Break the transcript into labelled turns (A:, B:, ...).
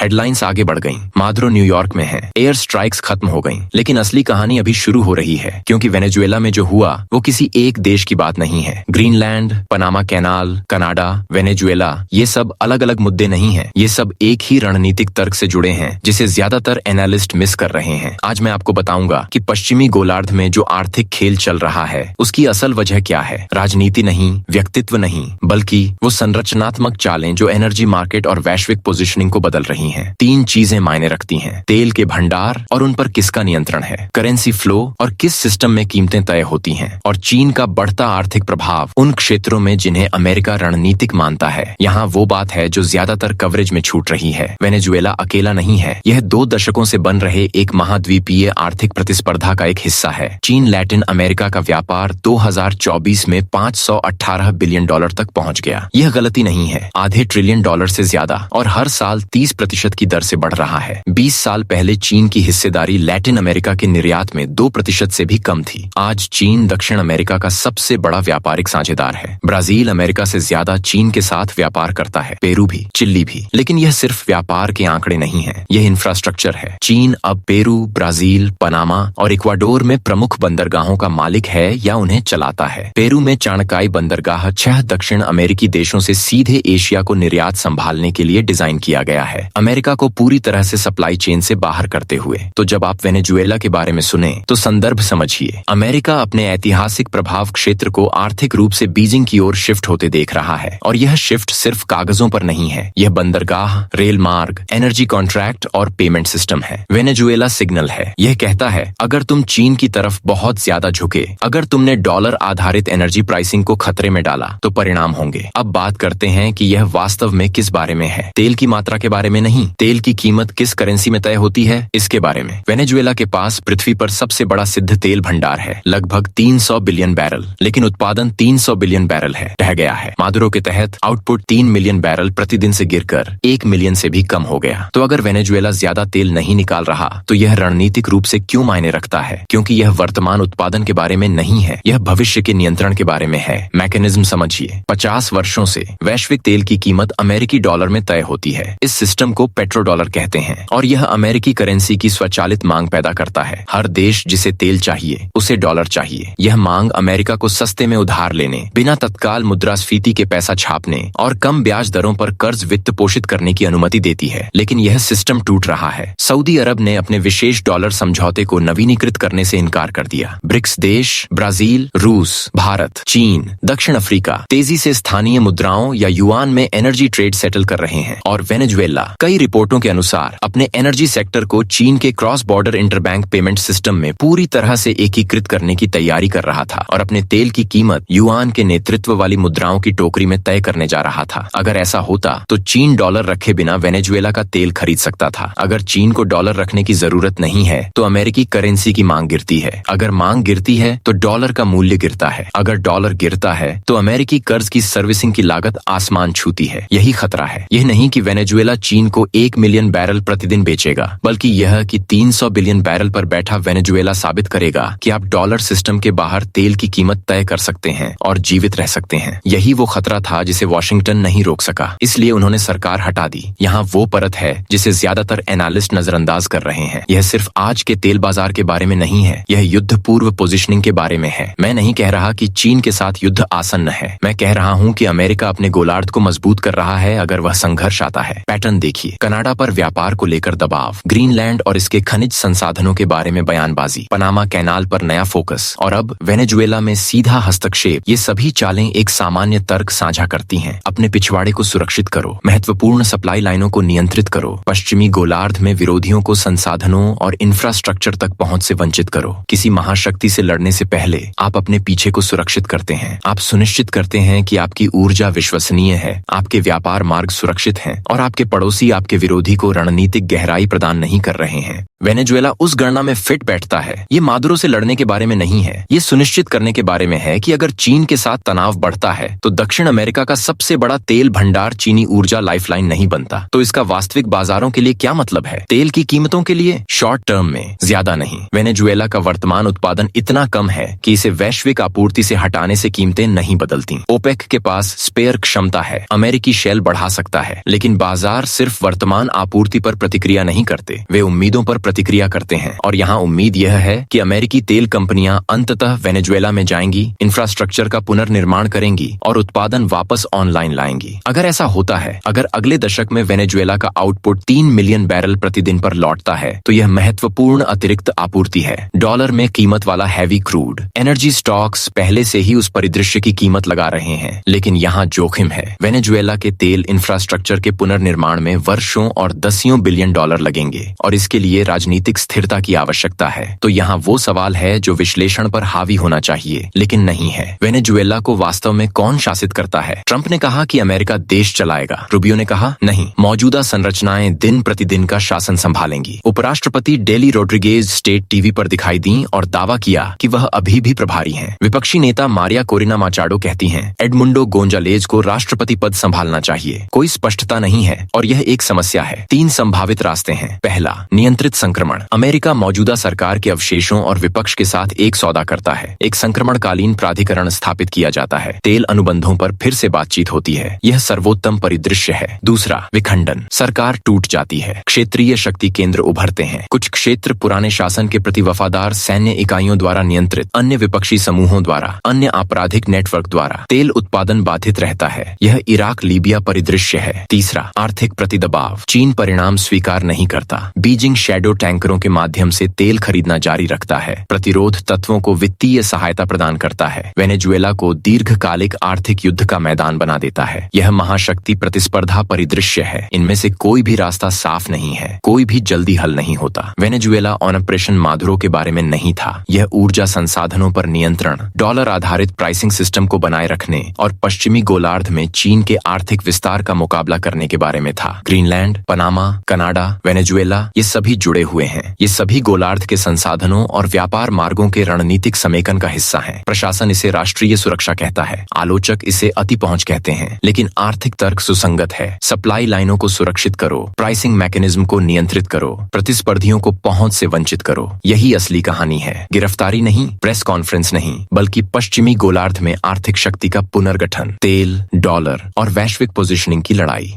A: Headlines आगे बढ़ गईं। मादुरो न्यूयॉर्क में है, एयर स्ट्राइक्स खत्म हो गईं। लेकिन असली कहानी अभी शुरू हो रही है, क्योंकि वेनेजुएला में जो हुआ वो किसी एक देश की बात नहीं है। Greenland, Panama canal, Canada, Venezuela, ये सब अलग अलग मुद्दे नहीं है। ये सब एक ही रणनीतिक तर्क से जुड़े हैं, जिसे ज्यादातर एनालिस्ट मिस कर रहे हैं। आज मैं आपको बताऊंगा कि पश्चिमी गोलार्ध में जो आर्थिक खेल चल रहा है उसकी असल वजह क्या है। राजनीति नहीं, व्यक्तित्व नहीं, बल्कि वो संरचनात्मक चालें जो एनर्जी मार्केट और वैश्विक पोजीशनिंग को बदल रही हैं। 3 चीजें मायने रखती हैं: तेल के भंडार और उन पर किसका नियंत्रण है, करेंसी फ्लो और किस सिस्टम में कीमतें तय होती हैं, और चीन का बढ़ता आर्थिक प्रभाव उन क्षेत्रों में जिन्हें अमेरिका रणनीतिक मानता है। यहाँ वो बात है जो ज्यादातर कवरेज में छूट रही है। वेनेजुएला अकेला नहीं है, यह 2 दशकों से बन रहे एक महाद्वीपीय आर्थिक प्रतिस्पर्धा का एक हिस्सा है। चीन लैटिन अमेरिका का व्यापार 2024 में $518 बिलियन तक पहुंच गया। यह गलती नहीं है, आधे ट्रिलियन डॉलर से ज्यादा, और हर साल 30% की दर से बढ़ रहा है। 20 साल पहले चीन की हिस्सेदारी लैटिन अमेरिका के निर्यात में 2% से भी कम थी। आज चीन दक्षिण अमेरिका का सबसे बड़ा व्यापारिक साझेदार है। ब्राजील अमेरिका से ज्यादा चीन के साथ व्यापार करता है, पेरू भी, चिली भी। लेकिन यह सिर्फ व्यापार के आंकड़े नहीं है, यह इंफ्रास्ट्रक्चर है। चीन अब पेरू, ब्राजील, पनामा और इक्वाडोर में प्रमुख बंदरगाहों का मालिक है या उन्हें चलाता है। पेरू में चाणकाई बंदरगाह 6 दक्षिण अमेरिकी देशों से सीधे एशिया को निर्यात संभालने के लिए डिजाइन किया गया है, अमेरिका को पूरी तरह से सप्लाई चेन से बाहर करते हुए। तो जब आप वेनेजुएला के बारे में सुने तो संदर्भ समझिए। अमेरिका अपने ऐतिहासिक प्रभाव क्षेत्र को आर्थिक रूप से बीजिंग की ओर शिफ्ट होते देख रहा है, और यह शिफ्ट सिर्फ कागजों पर नहीं है। यह बंदरगाह, रेल मार्ग, एनर्जी कॉन्ट्रैक्ट और पेमेंट सिस्टम है। वेनेजुएला सिग्नल है, यह कहता है अगर तुम चीन की तरफ बहुत ज्यादा झुके, अगर तुमने डॉलर आधारित एनर्जी प्राइसिंग को खतरे में डाला तो परिणाम होंगे। अब बात करते हैं कि यह वास्तव में किस बारे में है। तेल की मात्रा के बारे में नहीं, तेल की कीमत किस करेंसी में तय होती है इसके बारे में। वेनेजुएला के पास पृथ्वी पर सबसे बड़ा सिद्ध तेल भंडार है, लगभग 300 बिलियन बैरल, लेकिन उत्पादन 300 बिलियन बैरल है, रह गया है। मादुरो के तहत आउटपुट 3 मिलियन बैरल प्रतिदिन से गिरकर 1 मिलियन से भी कम हो गया। तो अगर वेनेजुएला ज्यादा तेल नहीं निकाल रहा तो यह रणनीतिक रूप से क्यों मायने रखता है? क्योंकि यह वर्तमान उत्पादन के बारे में नहीं है, यह भविष्य के नियंत्रण के बारे में है। मैकेनिज्म समझिए। 50 वर्षों से वैश्विक तेल की कीमत अमेरिकी डॉलर में तय होती है। इस सिस्टम को पेट्रो डॉलर कहते हैं, और यह अमेरिकी करेंसी की स्वचालित मांग पैदा करता है। हर देश जिसे तेल चाहिए उसे डॉलर चाहिए। यह मांग अमेरिका को सस्ते में उधार लेने, बिना तत्काल मुद्रास्फीति के पैसा छापने और कम ब्याज दरों पर कर्ज वित्त पोषित करने की अनुमति देती है। लेकिन यह सिस्टम टूट रहा है। सऊदी अरब ने अपने विशेष डॉलर समझौते को नवीनीकृत करने से इनकार कर दिया। ब्रिक्स देश, ब्राजील, रूस, भारत, चीन, दक्षिण अफ्रीका तेजी से स्थानीय मुद्राओं या युआन में एनर्जी ट्रेड सेटल कर रहे हैं, और वेनेजुएला कई रिपोर्टों के अनुसार अपने एनर्जी सेक्टर को चीन के cross border interbank payment system में पूरी तरह से एकीकृत करने की तैयारी कर रहा था, और अपने तेल की कीमत युआन के नेतृत्व वाली मुद्राओं की टोकरी में तय करने जा रहा था। अगर ऐसा होता तो चीन डॉलर रखे बिना वेनेजुएला का तेल खरीद सकता था। अगर चीन को डॉलर रखने की जरूरत नहीं है तो अमेरिकी करेंसी की मांग गिरती है। अगर मांग गिरती है तो डॉलर का मूल्य गिरता है। अगर डॉलर गिरता है तो अमेरिकी कर्ज की सर्विसिंग की लागत आसमान छूती है। यही खतरा है। यह नहीं कि वेनेजुएला चीन को 1 मिलियन बैरल प्रतिदिन बेचेगा, बल्कि यह कि 300 बिलियन बैरल पर बैठा वेनेजुएला साबित करेगा कि आप डॉलर सिस्टम के बाहर तेल की कीमत तय कर सकते हैं और जीवित रह सकते हैं। यही वो खतरा था जिसे वॉशिंगटन नहीं रोक सका, इसलिए उन्होंने सरकार हटा दी। यहाँ वो परत है जिसे ज्यादातर एनालिस्ट नजरअंदाज कर रहे हैं। यह सिर्फ आज के तेल बाजार के बारे में नहीं है, यह युद्ध पूर्व पोजीशनिंग के बारे में है। मैं नहीं कह रहा कि चीन के साथ युद्ध आसन्न है, मैं कह रहा हूँ कि अमेरिका अपने गोलार्ध को मजबूत कर रहा है अगर वह संघर्ष आता है। पैटर्न देखिए, कनाडा पर व्यापार को लेकर दबाव, ग्रीनलैंड और इसके खनिज संसाधनों के बारे में बयानबाजी, पनामा कैनाल पर नया फोकस, और अब वेनेजुएला में सीधा हस्तक्षेप। ये सभी चालें एक सामान्य तर्क साझा करती हैं: अपने पिछवाड़े को सुरक्षित करो, महत्वपूर्ण सप्लाई लाइनों को नियंत्रित करो, पश्चिमी गोलार्ध में विरोधियों को संसाधनों और इंफ्रास्ट्रक्चर तक पहुंच से वंचित करो। किसी महाशक्ति से लड़ने से पहले आप अपने पीछे को सुरक्षित करते हैं। आप सुनिश्चित करते हैं कि आपकी ऊर्जा विश्वसनीय है, आपके व्यापार मार्ग सुरक्षित हैं, और आपके पड़ोसी आपके विरोधी को रणनीतिक गहराई प्रदान नहीं कर रहे हैं। वेनेजुएला उस गणना में फिट बैठता है। ये मादुरो से लड़ने के बारे में नहीं है, ये सुनिश्चित करने के बारे में है कि अगर चीन के साथ तनाव बढ़ता है तो दक्षिण अमेरिका का सबसे बड़ा तेल भंडार चीनी ऊर्जा लाइफलाइन नहीं बनता। तो इसका वास्तविक बाजारों के लिए क्या मतलब है? तेल की कीमतों के लिए शॉर्ट टर्म में ज्यादा नहीं। वेनेजुएला का वर्तमान उत्पादन इतना कम है कि इसे वैश्विक आपूर्ति से हटाने से कीमतें नहीं बदलती। ओपेक के पास स्पेयर क्षमता है, अमेरिकी शेल बढ़ा सकता है, लेकिन बाजार सिर्फ वर्तमान आपूर्ति पर प्रतिक्रिया नहीं करते, वे उम्मीदों पर प्रतिक्रिया करते हैं। और यहाँ उम्मीद यह है कि अमेरिकी तेल कंपनियां अंततः वेनेजुएला में जाएंगी, इंफ्रास्ट्रक्चर का पुनर्निर्माण करेंगी और उत्पादन वापस ऑनलाइन लाएंगी। अगर ऐसा होता है, अगर अगले दशक में वेनेजुएला का आउटपुट 3 मिलियन बैरल प्रतिदिन पर लौटता है, तो यह महत्वपूर्ण अतिरिक्त आपूर्ति है। डॉलर में कीमत वाला हैवी क्रूड एनर्जी स्टॉक्स पहले से ही उस परिदृश्य की कीमत लगा रहे हैं, लेकिन यहाँ जोखिम है। वेनेजुएला के तेल इंफ्रास्ट्रक्चर के पुनर्निर्माण में वर्षों और दसियों बिलियन डॉलर लगेंगे और इसके लिए राजनीतिक स्थिरता की आवश्यकता है। तो यहाँ वो सवाल है जो विश्लेषण पर हावी होना चाहिए, लेकिन नहीं है। वेनेजुएला को वास्तव में कौन शासित करता है? ट्रंप ने कहा कि अमेरिका देश चलाएगा। रूबियो ने कहा नहीं, मौजूदा संरचनाएं दिन प्रतिदिन का शासन संभालेंगी। उपराष्ट्रपति डेली रोड्रिगेज स्टेट टीवी पर दिखाई दी और दावा किया कि वह अभी भी प्रभारी हैं। विपक्षी नेता मारिया कोरिना माचाडो कहती हैं, एडमुंडो गोंजालेज को राष्ट्रपति पद संभालना चाहिए। कोई स्पष्टता नहीं है और यह एक समस्या है। 3 संभावित रास्ते हैं। पहला, नियंत्रित संक्रमण। अमेरिका मौजूदा सरकार के अवशेषों और विपक्ष के साथ एक सौदा करता है। एक संक्रमणकालीन प्राधिकरण स्थापित किया जाता है। तेल अनुबंधों पर फिर से बातचीत होती है। यह सर्वोत्तम परिदृश्य है। दूसरा, विखंडन। सरकार टूट जाती है, क्षेत्रीय शक्ति केंद्र उभरते हैं। कुछ क्षेत्र पुराने शासन के प्रति वफादार सैन्य इकाइयों द्वारा नियंत्रित, अन्य विपक्षी समूहों द्वारा, अन्य आपराधिक नेटवर्क द्वारा। तेल उत्पादन बाधित रहता है। यह इराक लीबिया परिदृश्य है। तीसरा, आर्थिक प्रतिदबाव। चीन परिणाम स्वीकार नहीं करता। बीजिंग शैडो टैंकरों के माध्यम से तेल खरीदना जारी रखता है। प्रतिरोध तत्वों को वित्तीय सहायता प्रदान करता है। वेनेजुएला को दीर्घकालिक आर्थिक युद्ध का मैदान बना देता है। यह महाशक्ति प्रतिस्पर्धा परिदृश्य है। इनमें से कोई भी रास्ता साफ नहीं है। कोई भी जल्दी हल नहीं होता। वेनेजुएला ऑपरेशन मादुरो के बारे में नहीं था। यह ऊर्जा संसाधनों पर नियंत्रण, डॉलर आधारित प्राइसिंग सिस्टम को बनाए रखने और पश्चिमी गोलार्ध में चीन के आर्थिक विस्तार का मुकाबला करने के बारे में था। ग्रीनलैंड, पनामा, कनाडा, वेनेजुएला, ये सभी जुड़े हुए हैं। ये सभी गोलार्ध के संसाधनों और व्यापार मार्गों के रणनीतिक समेकन का हिस्सा हैं। प्रशासन इसे राष्ट्रीय सुरक्षा कहता है, आलोचक इसे अति पहुंच कहते हैं, लेकिन आर्थिक तर्क सुसंगत है। सप्लाई लाइनों को सुरक्षित करो, प्राइसिंग मैकेनिज्म को नियंत्रित करो, प्रतिस्पर्धियों को पहुंच से वंचित करो। यही असली कहानी है। गिरफ्तारी नहीं, प्रेस कॉन्फ्रेंस नहीं, बल्कि पश्चिमी गोलार्ध में आर्थिक शक्ति का पुनर्गठन, तेल, डॉलर और वैश्विक पोजीशनिंग की लड़ाई।